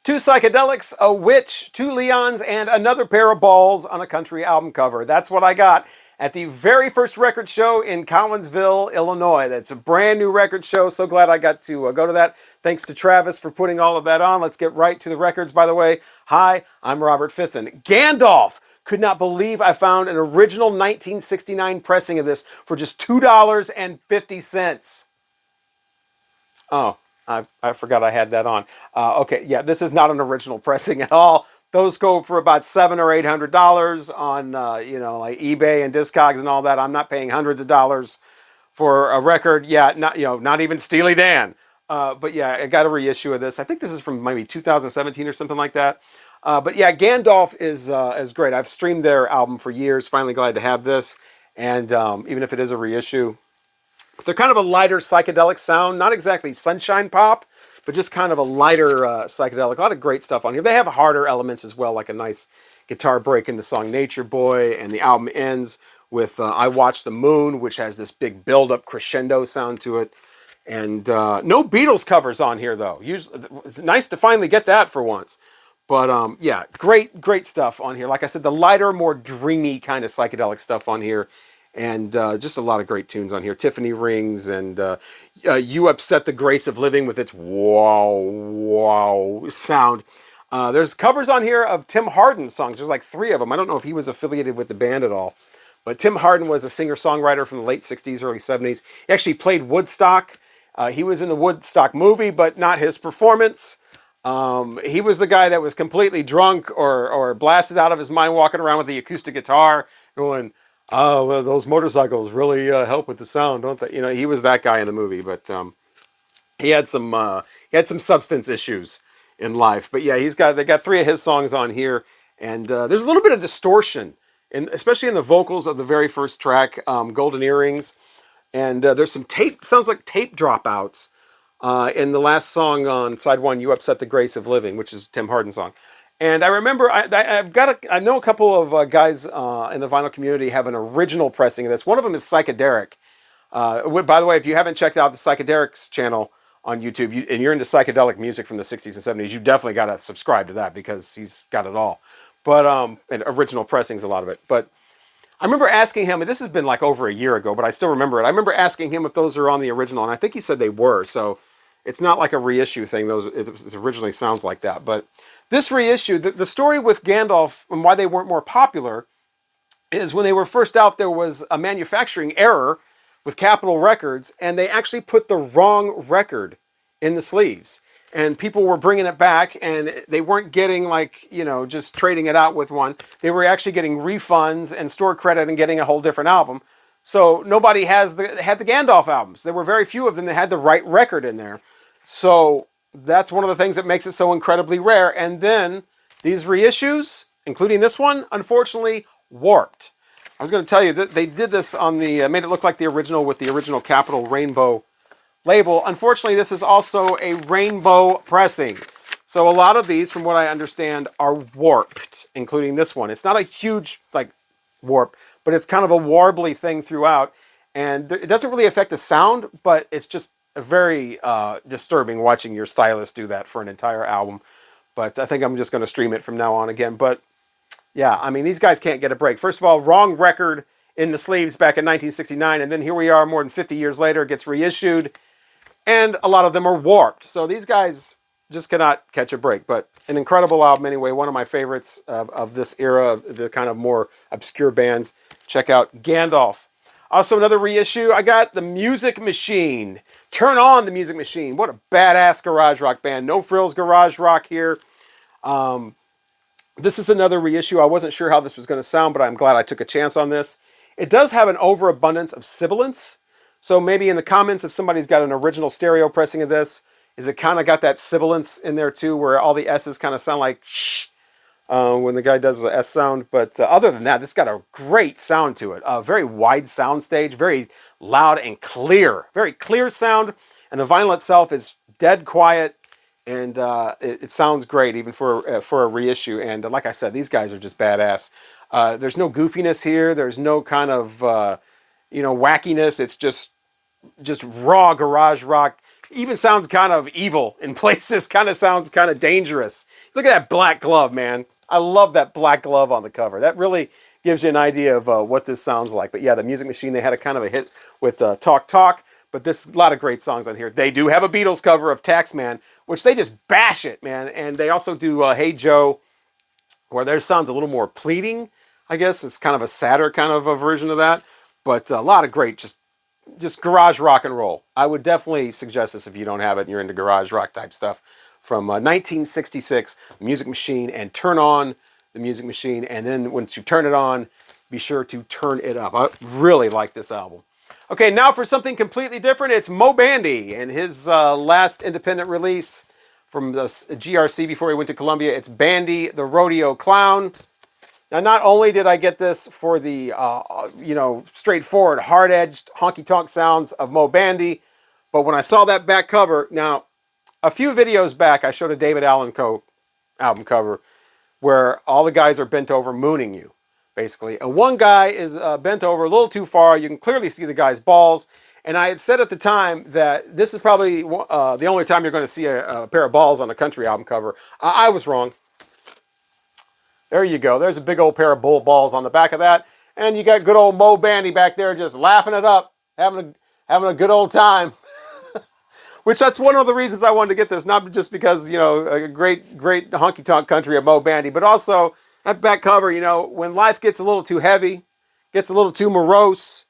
two psychedelics, a witch, two Leons, and another pair of balls on a country album cover. That's what I got at the very first record show in Collinsville, Illinois. That's a brand new record show. So glad I got to go to that. Thanks to Travis for putting all of that on. Let's get right to the records, by the way. Hi, I'm Robert Fithen. Gandalf! Could not believe I found an original 1969 pressing of this for just $2.50. Oh, I forgot I had that on. Okay, yeah, this is not an original pressing at all. Those go for about $700 or $800 on, like eBay and Discogs and all that. I'm not paying hundreds of dollars for a record. Yeah, not even Steely Dan. But yeah, I got a reissue of this. I think this is from maybe 2017 or something like that. But yeah, Gandalf is great. I've streamed their album for years. Finally glad to have this. And even if it is a reissue, they're kind of a lighter psychedelic sound. Not exactly sunshine pop, but just kind of a lighter psychedelic. A lot of great stuff on here. They have harder elements as well, like a nice guitar break in the song Nature Boy. And the album ends with I Watch the Moon, which has this big build-up crescendo sound to it. And no Beatles covers on here, though. Usually, it's nice to finally get that for once. But yeah, great stuff on here. Like I said, the lighter, more dreamy kind of psychedelic stuff on here. And just a lot of great tunes on here. Tiffany Rings and You Upset the Grace of Living with its wow sound. There's covers on here of Tim Hardin's songs. There's like 3 of them. I don't know if he was affiliated with the band at all. But Tim Hardin was a singer-songwriter from the late 60s, early 70s. He actually played Woodstock. He was in the Woodstock movie, but not his performance. He was the guy that was completely drunk or blasted out of his mind walking around with the acoustic guitar going, oh, well, those motorcycles really help with the sound, don't they? He was that guy in the movie, but he had some substance issues in life. But yeah, they got 3 of his songs on here, and there's a little bit of distortion, especially in the vocals of the very first track, Golden Earrings, and there's some sounds like tape dropouts in the last song on side 1, You Upset the Grace of Living, which is Tim Hardin's song. And I remember I know a couple of guys in the vinyl community have an original pressing of this. One of them is Psychedelic. By the way, if you haven't checked out the Psychedelics channel on YouTube and you're into psychedelic music from the 60s and 70s, you definitely got to subscribe to that because he's got it all. But and original pressings, a lot of it. But I remember asking him, and this has been like over a year ago, but I still remember it. I remember asking him if those are on the original, and I think he said they were. So it's not like a reissue thing. It originally sounds like that, but this reissue, the story with Gandalf and why they weren't more popular is when they were first out, there was a manufacturing error with Capitol Records, and they actually put the wrong record in the sleeves. And people were bringing it back, and they weren't getting just trading it out with one. They were actually getting refunds and store credit and getting a whole different album. So nobody had the Gandalf albums. There were very few of them that had the right record in there. So that's one of the things that makes it so incredibly rare. And then these reissues, including this one, unfortunately warped. I was going to tell you that they did this on made it look like the original with the original Capitol Rainbow label. Unfortunately, this is also a rainbow pressing. So a lot of these, from what I understand, are warped, including this one. It's not a huge warp, but it's kind of a warbly thing throughout. And it doesn't really affect the sound, but it's just very disturbing watching your stylist do that for an entire album. But I think I'm just going to stream it from now on again. But yeah, I mean, these guys can't get a break. First of all, wrong record in the sleeves back in 1969. And then here we are more than 50 years later, it gets reissued. And a lot of them are warped. So these guys just cannot catch a break. But an incredible album anyway. One of my favorites of this era, of the kind of more obscure bands. Check out Gandalf. Also, another reissue, I got The Music Machine. Turn On the Music Machine. What a badass garage rock band. No frills garage rock here. This is another reissue. I wasn't sure how this was going to sound, but I'm glad I took a chance on this. It does have an overabundance of sibilance. So maybe in the comments, if somebody's got an original stereo pressing of this, is it kind of got that sibilance in there too, where all the S's kind of sound like shh when the guy does the S sound. But other than that, this got a great sound to it. A very wide sound stage, very loud and clear. Very clear sound. And the vinyl itself is dead quiet. And it sounds great, even for a reissue. And like I said, these guys are just badass. There's no goofiness here. There's no kind of, wackiness. It's just raw garage rock, Even sounds kind of evil in places, kind of sounds kind of dangerous. Look at that black glove, man. I love that black glove on the cover. That really gives you an idea of what this sounds like. But yeah, the Music Machine, they had a kind of a hit with Talk Talk, but there's a lot of great songs on here. They do have a Beatles cover of Taxman, which they just bash it, man. And they also do Hey Joe, where their sounds a little more pleading. I guess it's kind of a sadder kind of a version of that. But a lot of great, just garage rock and roll. I would definitely suggest this if you don't have it and you're into garage rock type stuff. From 1966, The Music Machine, and Turn On the Music Machine. And then once you turn it on, be sure to turn it up. I really like this album. Okay, now for something completely different. It's Moe Bandy and his last independent release from the GRC before he went to Columbia. It's Bandy, the Rodeo Clown. Now, not only did I get this for the, straightforward, hard-edged, honky-tonk sounds of Moe Bandy, but when I saw that back cover, now, a few videos back, I showed a David Allan Coe album cover where all the guys are bent over mooning you, basically. And one guy is bent over a little too far. You can clearly see the guy's balls. And I had said at the time that this is probably the only time you're going to see a pair of balls on a country album cover. I was wrong. There you go. There's a big old pair of bull balls on the back of that. And you got good old Moe Bandy back there just laughing it up, having a good old time. Which that's one of the reasons I wanted to get this. Not just because, a great honky-tonk country of Moe Bandy, but also that back cover, when life gets a little too heavy, gets a little too morose,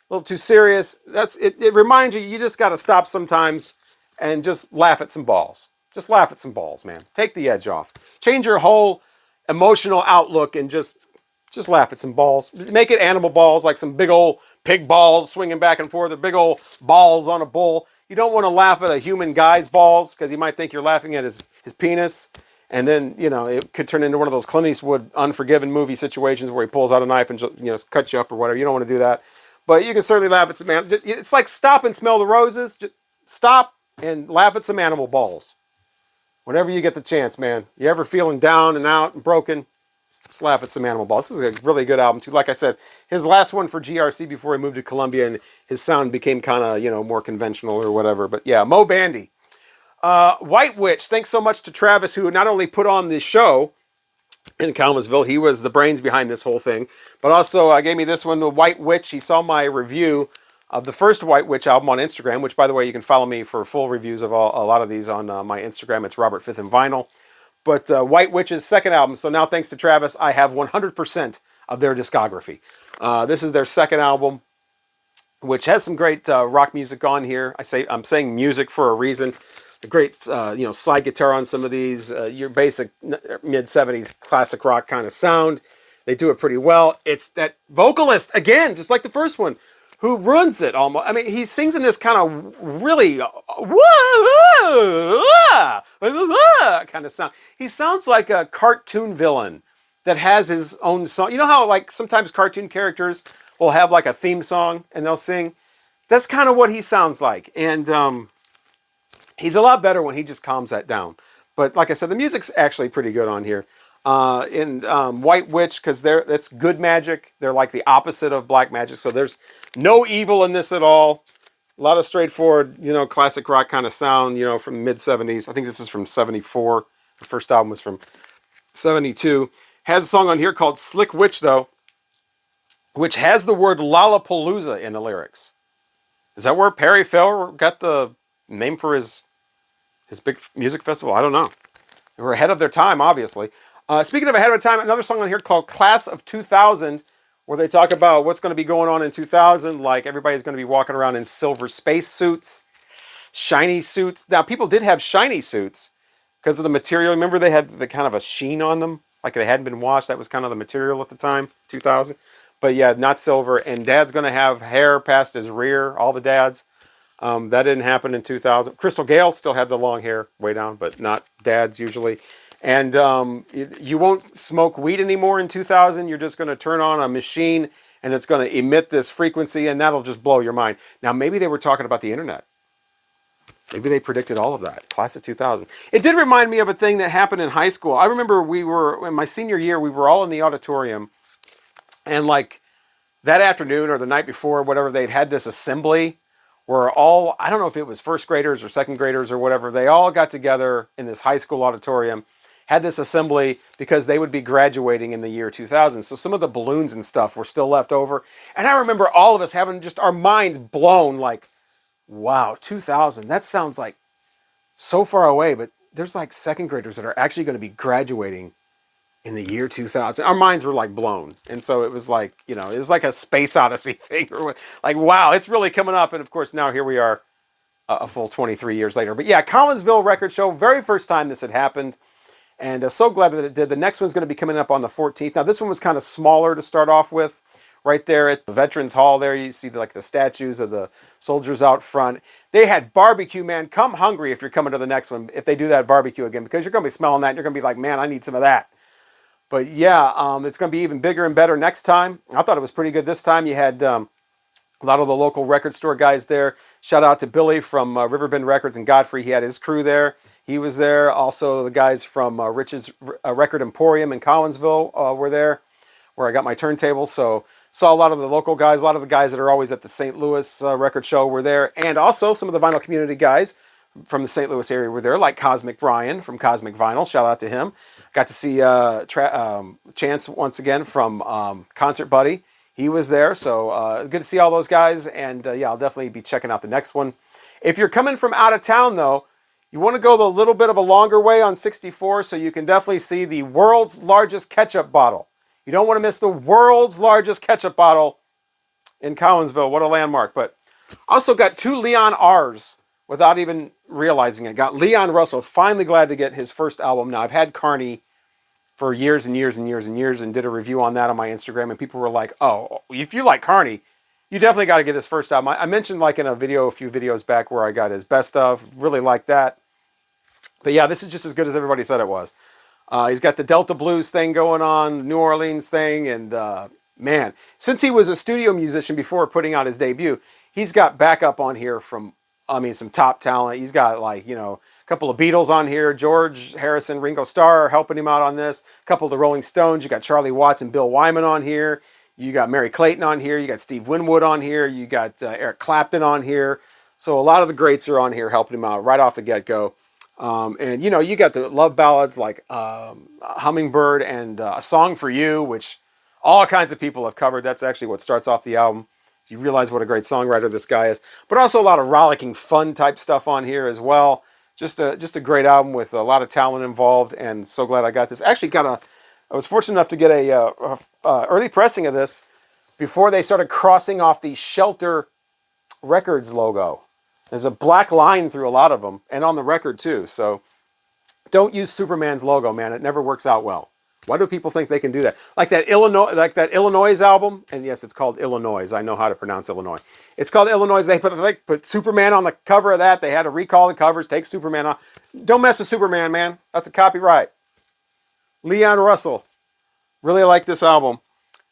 a little too serious, it reminds you just got to stop sometimes and just laugh at some balls. Just laugh at some balls, man. Take the edge off. Change your whole emotional outlook and just laugh at some balls. Make it animal balls, like some big old pig balls swinging back and forth, or big old balls on a bull. You don't want to laugh at a human guy's balls because he might think you're laughing at his penis. And then, it could turn into one of those Clint Eastwood Unforgiven movie situations where he pulls out a knife and, cuts you up or whatever. You don't want to do that. But you can certainly laugh at some animals. It's like stop and smell the roses. Just stop and laugh at some animal balls. Whenever you get the chance, man. You ever feeling down and out and broken, just laugh at some animal balls. This is a really good album, too. Like I said, his last one for GRC before he moved to Columbia, and his sound became kind of, more conventional or whatever. But yeah, Moe Bandy. White Witch, thanks so much to Travis, who not only put on this show in Collinsville, he was the brains behind this whole thing, but also gave me this one, The White Witch. He saw my review of the first White Witch album on Instagram, which, by the way, you can follow me for full reviews of a lot of these on my Instagram. It's Robert Fifth and Vinyl. But White Witch's second album, so now thanks to Travis, I have 100% of their discography. This is their second album, which has some great rock music on here. I'm saying music for a reason. The great, slide guitar on some of these, your basic mid-70s classic rock kind of sound. They do it pretty well. It's that vocalist, again, just like the first one, who runs it almost. I mean, he sings in this kind of really kind of sound. He sounds like a cartoon villain that has his own song. You know how like sometimes cartoon characters will have like a theme song and they'll sing? That's kind of what he sounds like. And he's a lot better when he just calms that down. But like I said, the music's actually pretty good on here. In White Witch, because that's good magic. They're like the opposite of black magic. So there's no evil in this at all. A lot of straightforward, classic rock kind of sound, from the mid-70s. I think this is from 74. The first album was from 72. Has a song on here called Slick Witch, though, which has the word Lollapalooza in the lyrics. Is that where Perry Farrell got the name for his big music festival? I don't know. They were ahead of their time, obviously. Speaking of ahead of time, another song on here called Class of 2000, where they talk about what's going to be going on in 2000, like everybody's going to be walking around in silver space suits, shiny suits. Now, people did have shiny suits because of the material. Remember they had the kind of a sheen on them, like they hadn't been washed. That was kind of the material at the time, 2000. But yeah, not silver. And Dad's going to have hair past his rear, all the dads. That didn't happen in 2000. Crystal Gale still had the long hair way down, but not Dad's usually. And you won't smoke weed anymore in 2000. You're just going to turn on a machine and it's going to emit this frequency and that'll just blow your mind. Now, maybe they were talking about the internet. Maybe they predicted all of that. Class of 2000. It did remind me of a thing that happened in high school. I remember in my senior year, we were all in the auditorium and like that afternoon or the night before, whatever, they'd had this assembly where all, I don't know if it was first graders or second graders or whatever, they all got together in this high school auditorium, had this assembly because they would be graduating in the year 2000. So some of the balloons and stuff were still left over. And I remember all of us having just our minds blown like, wow, 2000, that sounds like so far away, but there's like second graders that are actually going to be graduating in the year 2000. Our minds were like blown. And so it was like, you know, it was like a space odyssey thing, or like, wow, it's really coming up. And of course, now here we are a full 23 years later. But yeah, Collinsville Record Show, very first time this had happened. And so glad that it did. The next one's going to be coming up on the 14th. Now, this one was kind of smaller to start off with. Right there at the Veterans Hall there, you see like the statues of the soldiers out front. They had barbecue, man. Come hungry if you're coming to the next one, if they do that barbecue again, because you're going to be smelling that and you're going to be like, man, I need some of that. But yeah, it's going to be even bigger and better next time. I thought it was pretty good this time. You had a lot of the local record store guys there. Shout out to Billy from Riverbend Records and Godfrey. He had his crew there. He was there. Also, the guys from Rich's Record Emporium in Collinsville were there, where I got my turntable. So saw a lot of the local guys, a lot of the guys that are always at the St. Louis record show were there. And also some of the vinyl community guys from the St. Louis area were there, like Cosmic Brian from Cosmic Vinyl. Shout out to him. Got to see Chance once again from Concert Buddy. He was there. So good to see all those guys. And yeah, I'll definitely be checking out the next one. If you're coming from out of town, though, you want to go the little bit of a longer way on 64, so you can definitely see the world's largest ketchup bottle. You don't want to miss the world's largest ketchup bottle in Collinsville. What a landmark. But also got 2 Leon R's without even realizing it. Got Leon Russell, finally glad to get his first album. Now, I've had Carney for years and years and years and years and did a review on that on my Instagram, and people were like, oh, if you like Carney, you definitely got to get his first album. I mentioned like in a few videos back where I got his best of. Really like that. But yeah, this is just as good as everybody said it was. He's got the Delta Blues thing going on, New Orleans thing, and man, since he was a studio musician before putting out his debut, he's got backup on here from, I mean, some top talent. He's got like, you know, a couple of Beatles on here, George Harrison, Ringo Starr helping him out on this, a couple of the Rolling Stones. You got Charlie Watts and Bill Wyman on here. You got Mary Clayton on here. You got Steve Winwood on here. You got Eric Clapton on here. So a lot of the greats are on here helping him out right off the get-go. And, you know, you got the love ballads like Hummingbird and A Song for You, which all kinds of people have covered. That's actually what starts off the album. You realize what a great songwriter this guy is. But also a lot of rollicking fun type stuff on here as well. Just a great album with a lot of talent involved, and so glad I got this. Actually I was fortunate enough to get a early pressing of this before they started crossing off the Shelter Records logo. There's a black line through a lot of them, and on the record too. So don't use Superman's logo, man. It never works out well. Why do people think they can do that? Like that Illinois album, and yes, it's called Illinois. I know how to pronounce Illinois. It's called Illinois. They put Superman on the cover of that. They had to recall the covers, take Superman off. Don't mess with Superman, man. That's a copyright. Leon Russell. Really like this album.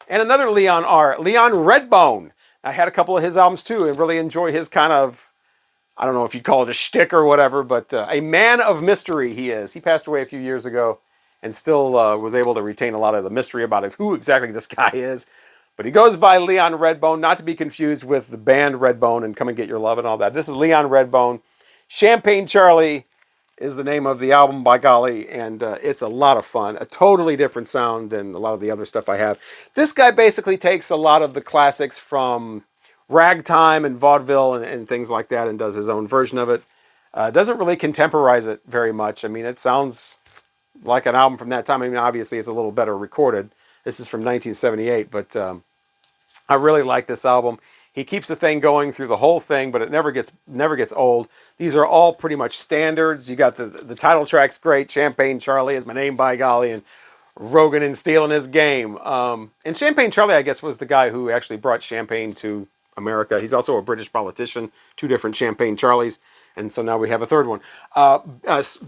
And another Leon Redbone. I had a couple of his albums too, and really enjoy his kind of, I don't know if you'd call it a shtick or whatever, but a man of mystery he is. He passed away a few years ago and still was able to retain a lot of the mystery about who exactly this guy is. But he goes by Leon Redbone, not to be confused with the band Redbone and Come and Get Your Love and all that. This is Leon Redbone. Champagne Charlie is the name of the album, by golly, and it's a lot of fun. A totally different sound than a lot of the other stuff I have. This guy basically takes a lot of the classics from ragtime and vaudeville and things like that and does his own version of it. Doesn't really contemporize it very much. I mean, it sounds like an album from that time. I mean, obviously it's a little better recorded. This is from 1978, but I really like this album. He keeps the thing going through the whole thing, but it never gets old. These are all pretty much standards. You got the title track's great. Champagne Charlie is my name, by golly, and Rogan and stealing his game. And Champagne Charlie, I guess, was the guy who actually brought champagne to America. He's also a British politician. 2 different Champagne Charlies, and so now we have a third one.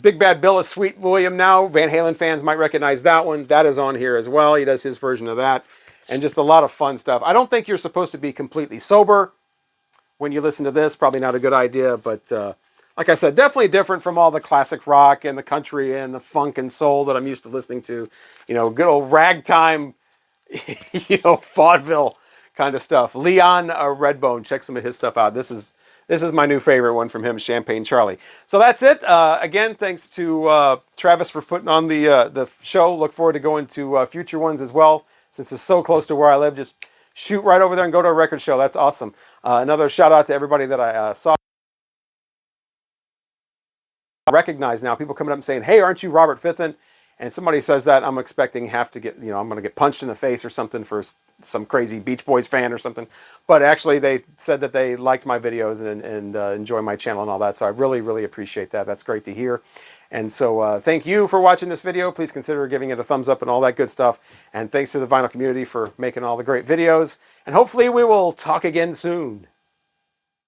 Big Bad Bill is Sweet William now. Van Halen fans might recognize that one. That is on here as well. He does his version of that. And just a lot of fun stuff. I don't think you're supposed to be completely sober when you listen to this. Probably not a good idea, but like I said, definitely different from all the classic rock and the country and the funk and soul that I'm used to listening to. You know, good old ragtime, you know, vaudeville kind of stuff. Leon Redbone, check some of his stuff out. This is This is my new favorite one from him, Champagne Charlie. So that's it. Again, thanks to Travis for putting on the show. Look forward to going to future ones as well. Since it's so close to where I live, just shoot right over there and go to a record show. That's awesome. Another shout out to everybody that I saw. Recognize now, people coming up and saying, "Hey, aren't you Robert Fithen?" And somebody says that, I'm expecting have to get, you know, I'm going to get punched in the face or something for some crazy Beach Boys fan or something. But actually, they said that they liked my videos and enjoy my channel and all that. So I really, really appreciate that. That's great to hear. And so thank you for watching this video. Please consider giving it a thumbs up and all that good stuff. And thanks to the vinyl community for making all the great videos. And hopefully we will talk again soon.